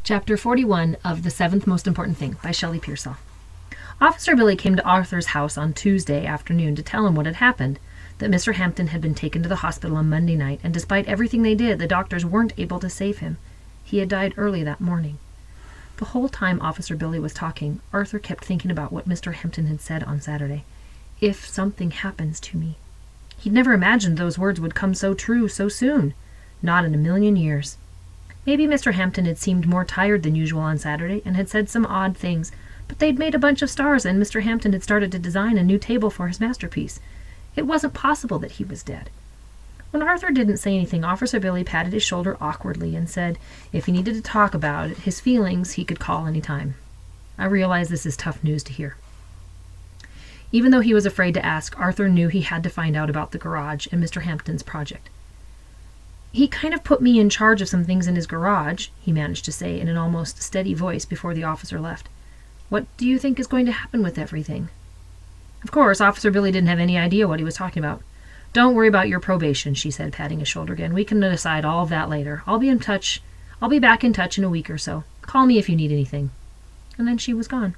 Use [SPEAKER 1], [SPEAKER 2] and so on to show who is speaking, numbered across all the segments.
[SPEAKER 1] Chapter 41 of The Seventh Most Important Thing by Shelley Pearsall. Officer Billy came to Arthur's house on Tuesday afternoon to tell him what had happened, that Mr. Hampton had been taken to the hospital on Monday night, and despite everything they did, the doctors weren't able to save him. He had died early that morning. The whole time Officer Billy was talking, Arthur kept thinking about what Mr. Hampton had said on Saturday. If something happens to me. He'd never imagined those words would come so true so soon. Not in a million years. Maybe Mr. Hampton had seemed more tired than usual on Saturday and had said some odd things, but they'd made a bunch of stars and Mr. Hampton had started to design a new table for his masterpiece. It wasn't possible that he was dead. When Arthur didn't say anything, Officer Billy patted his shoulder awkwardly and said if he needed to talk about it, his feelings, he could call any time. I realize this is tough news to hear. Even though he was afraid to ask, Arthur knew he had to find out about the garage and Mr. Hampton's project. He kind of put me in charge of some things in his garage, he managed to say in an almost steady voice before the officer left. What do you think is going to happen with everything? Of course, Officer Billy didn't have any idea what he was talking about. Don't worry about your probation, she said, patting his shoulder again. We can decide all of that later. I'll be back in touch in a week or so. Call me if you need anything. And then she was gone.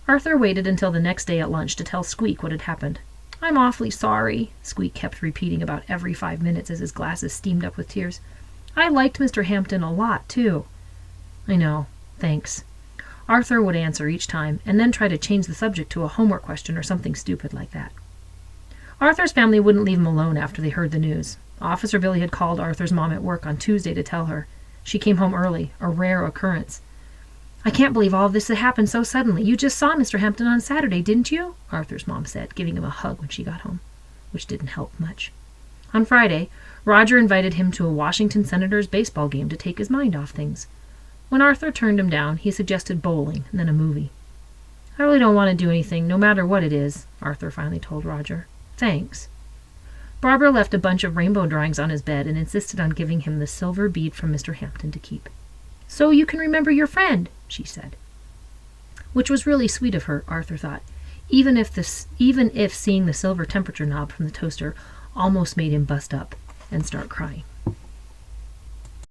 [SPEAKER 1] Arthur waited until the next day at lunch to tell Squeak what had happened. I'm awfully sorry, Squeak kept repeating about every 5 minutes as his glasses steamed up with tears. I liked Mr. Hampton a lot, too. I know. Thanks. Arthur would answer each time, and then try to change the subject to a homework question or something stupid like that. Arthur's family wouldn't leave him alone after they heard the news. Officer Billy had called Arthur's mom at work on Tuesday to tell her. She came home early, a rare occurrence. I can't believe all of this had happened so suddenly. You just saw Mr. Hampton on Saturday, didn't you? Arthur's mom said, giving him a hug when she got home, which didn't help much. On Friday, Roger invited him to a Washington Senators baseball game to take his mind off things. When Arthur turned him down, he suggested bowling and then a movie. I really don't want to do anything, no matter what it is, Arthur finally told Roger. Thanks. Barbara left a bunch of rainbow drawings on his bed and insisted on giving him the silver bead from Mr. Hampton to keep. So you can remember your friend, she said. Which was really sweet of her, Arthur thought, even if seeing the silver temperature knob from the toaster almost made him bust up and start crying.